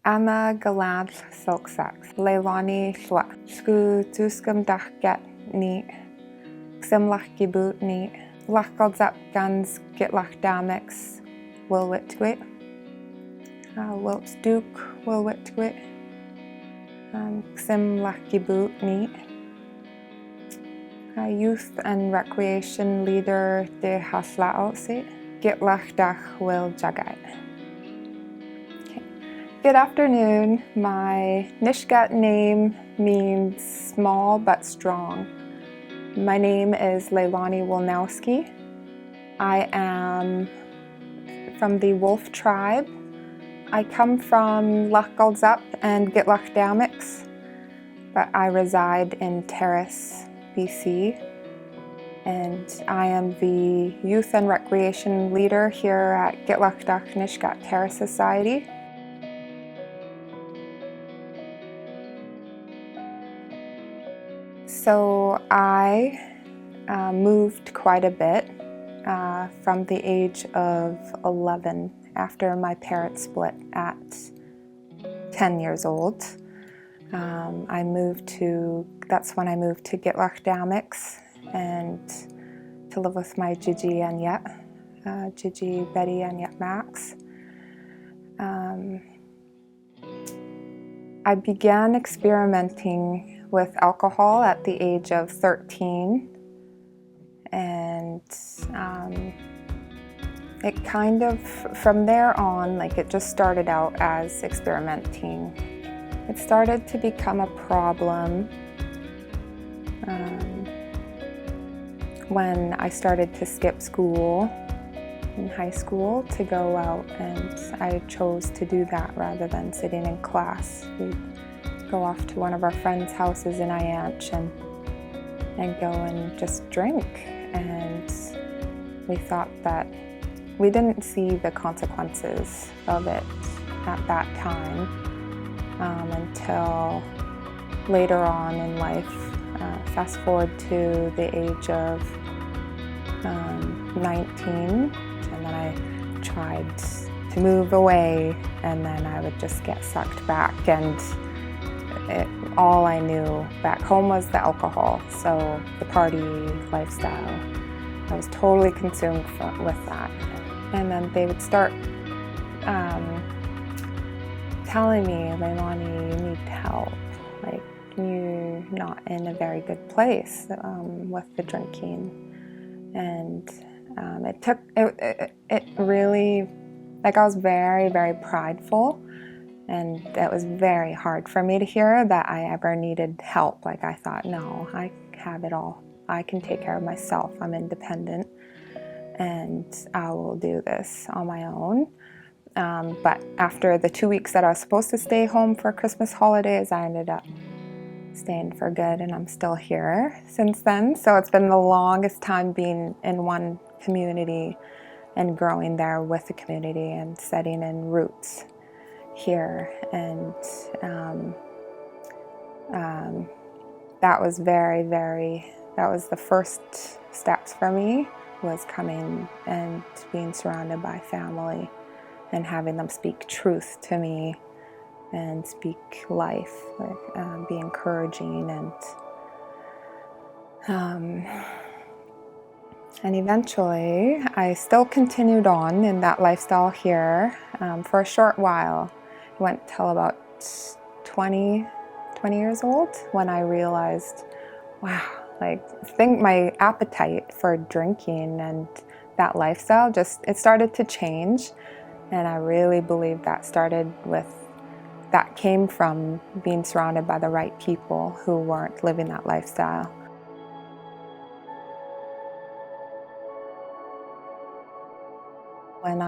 Anna galad silksax, Leilani shla, sku tuskamdach get ni, ximlach gibut ni, lachgodzap gans Gitlaxdax Wilwitgwit, Wilt Duke Wilwitgwit, ximlach gibut ni, Youth and Recreation Leader de Haslaosit, Gitlaxdax Wil Jagai. Good afternoon. My Nisga'a name means small but strong. My name is Leilani Wolnowski. I am from the Wolf tribe. I come from Leilani and Gitlaxdax, but I reside in Terrace, BC. And I am the Youth and Recreation Leader here at Gitlaxdax Nisga'a Terrace Society. So I moved quite a bit from the age of 11 after my parents split at 10 years old. That's when I moved to Gitlaxdax and to live with my Gigi and Yet, Gigi, Betty and Yet Max. I began experimenting with alcohol at the age of 13, and it kind of, from there on, it just started out as experimenting. It started to become a problem when I started to skip school in high school to go out, and I chose to do that rather than sitting in class. We'd go off to one of our friends' houses in Ianch and go and just drink, and we thought that we didn't see the consequences of it at that time until later on in life. Fast forward to the age of 19, and then I tried to move away, and then I would just get sucked back, and all I knew back home was the alcohol, so the party lifestyle. I was totally consumed with that. And then they would start telling me, Leilani, you need help. You're not in a very good place with the drinking. And it really, I was very, very prideful. And it was very hard for me to hear that I ever needed help. I thought, no, I have it all. I can take care of myself. I'm independent, and I will do this on my own. But after the 2 weeks that I was supposed to stay home for Christmas holidays, I ended up staying for good, and I'm still here since then. So it's been the longest time being in one community and growing there with the community and setting in roots here, and that was that was the first steps for me, was coming and being surrounded by family and having them speak truth to me and speak life, be encouraging, and eventually I still continued on in that lifestyle here for a short while. I went till about 20 years old when I realized, wow, I think my appetite for drinking and that lifestyle it started to change. And I really believe that came from being surrounded by the right people who weren't living that lifestyle. When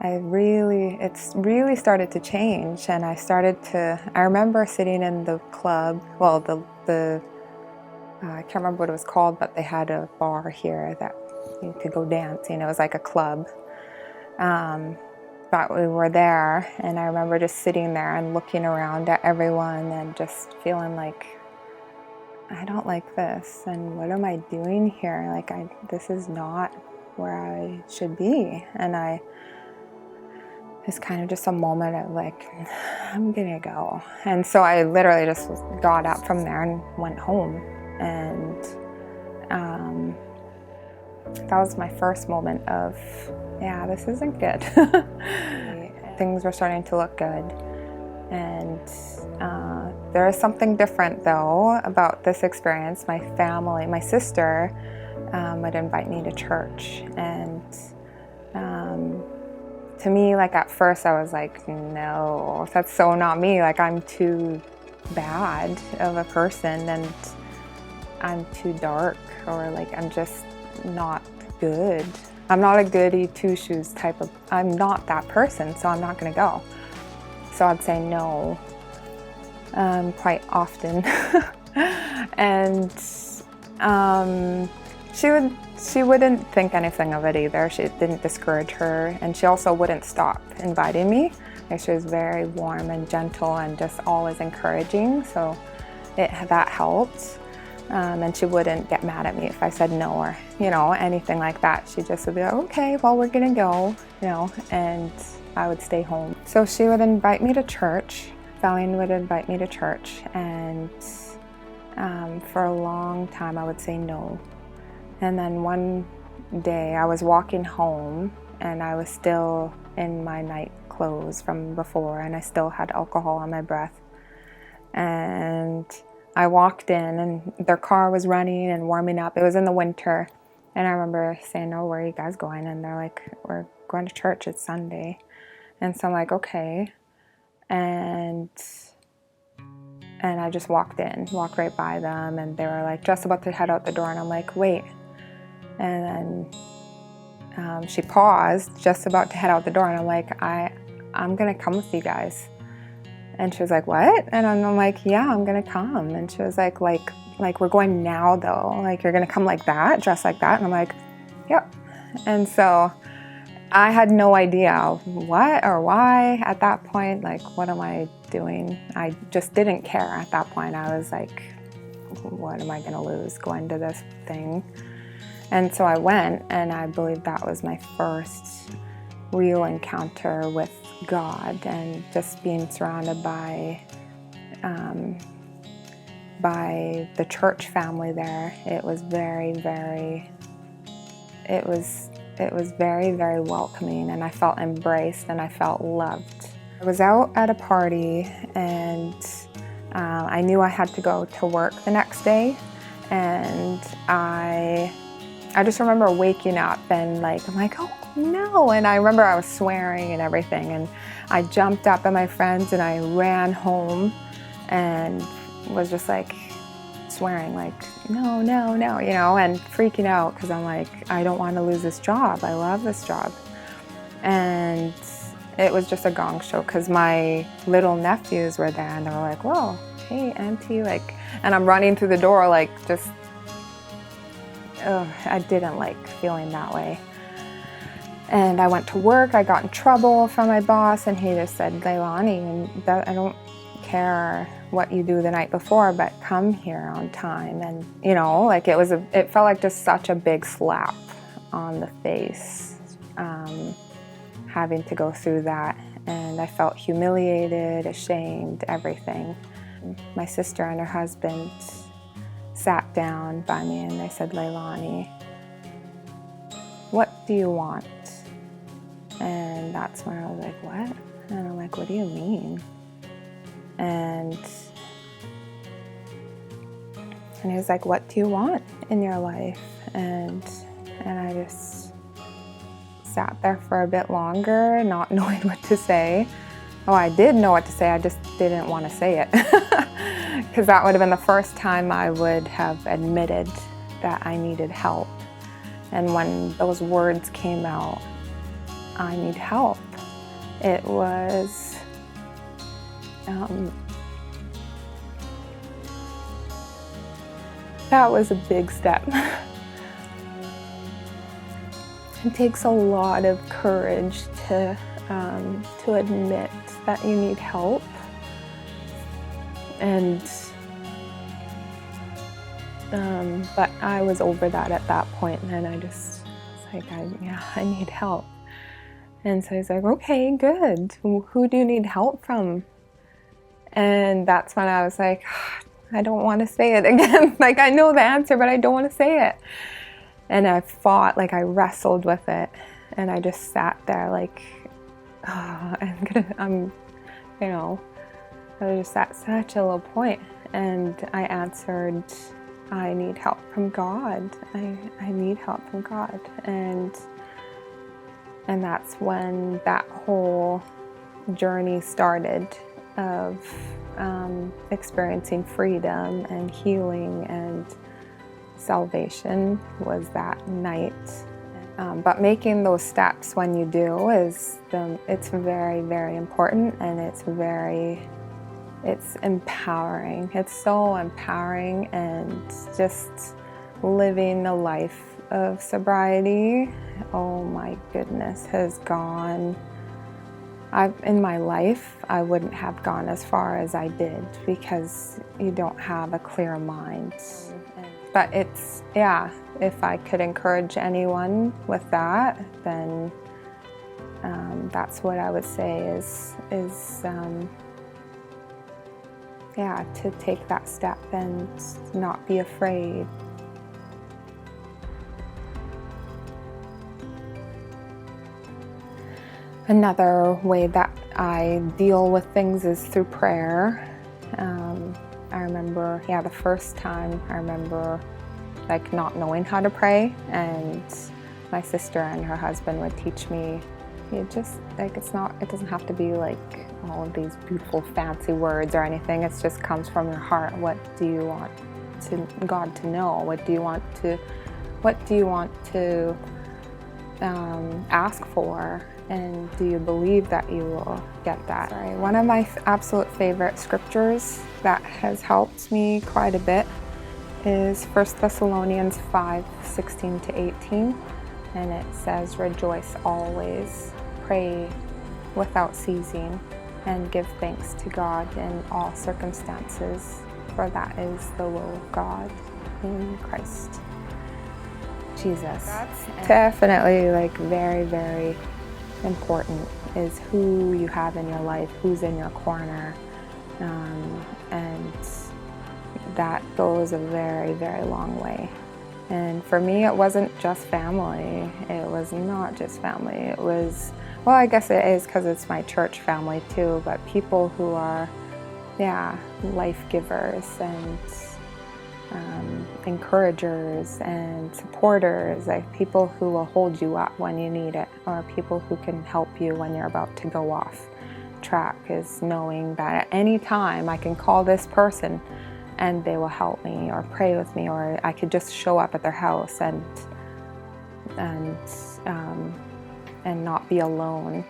it really started to change, and I remember sitting in the club, well, I can't remember what it was called, but they had a bar here that you could go dancing. It was like a club. But we were there, and I remember just sitting there and looking around at everyone and just feeling like, I don't like this, and what am I doing here? This is not where I should be. And it's kind of just a moment of like, I'm gonna go. And so I literally just got up from there and went home. And that was my first moment of, yeah, this isn't good. Things were starting to look good. And there is something different though about this experience. My family, my sister would invite me to church, and to me, like at first I was like, no, that's so not me. Like I'm too bad of a person, and I'm too dark, or like I'm just not good. I'm not a goody two-shoes type of, I'm not that person, so I'm not gonna go. So I'd say no quite often. And she wouldn't think anything of it either. She didn't discourage her, and she also wouldn't stop inviting me. Like, she was very warm and gentle and just always encouraging, so that helped. And she wouldn't get mad at me if I said no, or anything like that. She just would be like, okay, well, we're gonna go, and I would stay home. So she would invite me to church. Valian would invite me to church, and for a long time I would say no. And then one day I was walking home, and I was still in my night clothes from before, and I still had alcohol on my breath. And I walked in, and their car was running and warming up. It was in the winter. And I remember saying, oh, where are you guys going? And they're like, we're going to church, it's Sunday. And so I'm like, okay. And I just walked right by them, and they were like just about to head out the door, and I'm like, wait. And then she paused, just about to head out the door, and I'm like, I'm gonna come with you guys. And she was like, what? And I'm like, yeah, I'm gonna come. And she was like we're going now though, like you're gonna come like that, dressed like that? And I'm like, yep. And so I had no idea what or why at that point. Like, what am I doing? I just didn't care at that point. I was like, what am I gonna lose going to this thing? And so I went, and I believe that was my first real encounter with God, and just being surrounded by the church family there. It was very, very welcoming, and I felt embraced, and I felt loved. I was out at a party, and I knew I had to go to work the next day, and I just remember waking up and I'm like, oh no, and I remember I was swearing and everything, and I jumped up at my friends and I ran home and was just like swearing like, no, and freaking out because I'm like, I don't want to lose this job. I love this job. And it was just a gong show because my little nephews were there, and they were like, whoa, hey, auntie, and I'm running through the door just, I didn't like feeling that way. And I went to work. I got in trouble from my boss, and he just said, Leilani, I don't care what you do the night before, but come here on time. And it felt like just such a big slap on the face, having to go through that. And I felt humiliated, ashamed, everything. My sister and her husband sat down by me, and they said, Leilani, what do you want? And that's when I was like, what? And I'm like, what do you mean? And he was like, what do you want in your life? And I just sat there for a bit longer, not knowing what to say. Oh, I did know what to say, I just didn't want to say it. Because that would have been the first time I would have admitted that I needed help. And when those words came out, I need help, it was that was a big step. It takes a lot of courage to admit that you need help. And but I was over that at that point, and I just was like, I need help. And so he's like, okay, good. Who do you need help from? And that's when I was like, I don't want to say it again. Like, I know the answer, but I don't want to say it. And I fought, like I wrestled with it. And I just sat there like, oh, I was just at such a low point. And I answered, I need help from God. I need help from God. And that's when that whole journey started of experiencing freedom and healing and salvation was that night. But making those steps when you do it's very, very important, and it's empowering. It's so empowering, and just living a life of sobriety, oh my goodness, has gone. In my life, I wouldn't have gone as far as I did because you don't have a clear mind. But if I could encourage anyone with that, then that's what I would say is to take that step and not be afraid. Another way that I deal with things is through prayer. I remember, the first time I remember like not knowing how to pray, and my sister and her husband would teach me, it doesn't have to be like all of these beautiful fancy words or anything. It just comes from your heart. What do you want God to know? What do you want to ask for? And do you believe that you will get that? One of my absolute favorite scriptures that has helped me quite a bit is 1 Thessalonians 5:16-18, and it says, "Rejoice always, pray without ceasing, and give thanks to God in all circumstances, for that is the will of God in Christ Jesus." That's definitely like very, very important, is who you have in your life, who's in your corner, and that goes a very, very long way. And for me, it wasn't just family. It was not just family. It was, well, I guess it is because it's my church family too, but people who are, life givers and encouragers and supporters, like people who will hold you up when you need it, or people who can help you when you're about to go off track, is knowing that at any time I can call this person and they will help me or pray with me, or I could just show up at their house and not be alone.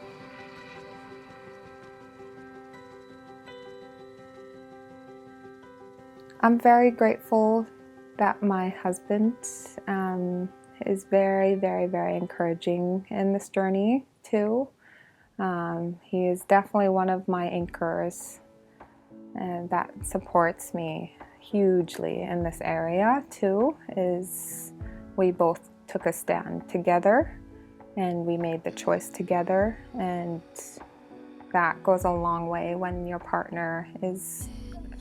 I'm very grateful that my husband is very, very, very encouraging in this journey too. He is definitely one of my anchors that supports me hugely in this area too. Is we both took a stand together and we made the choice together, and that goes a long way when your partner is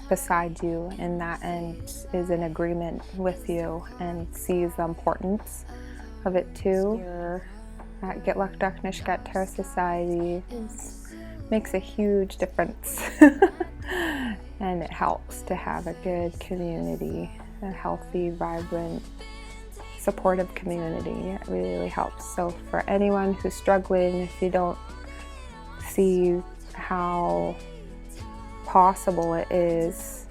beside you in that and is in agreement with you and sees the importance of it too. Here at Gitlaxdax Nisga'a Terrace Society makes a huge difference. And it helps to have a good community, a healthy, vibrant, supportive community. It really helps. So for anyone who's struggling, if you don't see how possible it is,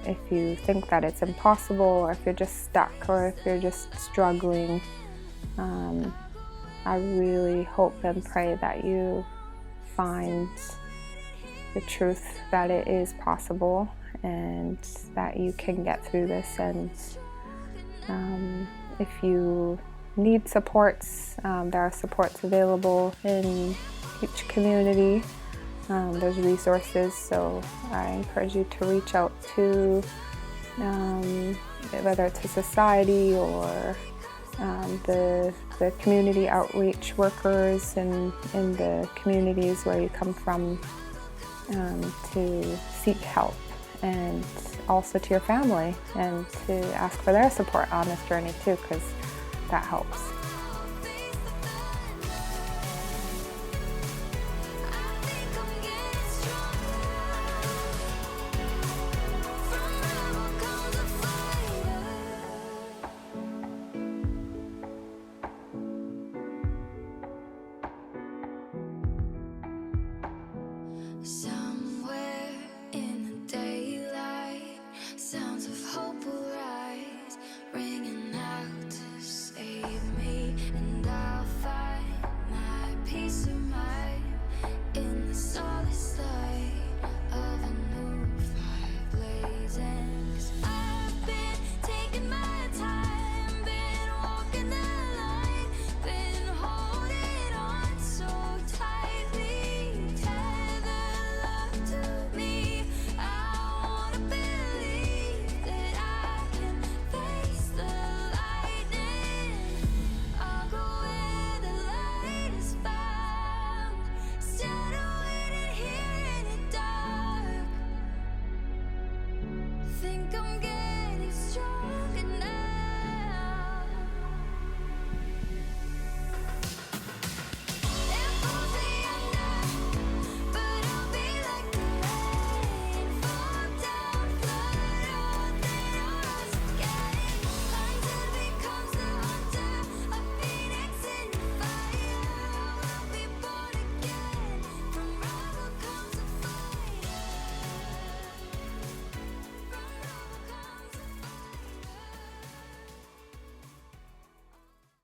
if you think that it's impossible, or if you're just stuck, or if you're just struggling, I really hope and pray that you find the truth that it is possible and that you can get through this. And if you need supports, there are supports available in each community. There's resources, so I encourage you to reach out to whether it's a society or the community outreach workers in the communities where you come from, to seek help, and also to your family, and to ask for their support on this journey too, because that helps. Somewhere in the daylight, sounds of hope will rise, ringing out to save me, and I'll find my peace of mind in the solace light of a new fire blazing. 'Cause I've been taking my time, been walking the line, been holding on so tightly. To me, I wanna believe that I can face the lightning. I'll go where the light is found, instead of waiting here in the dark. Think I'm getting strong.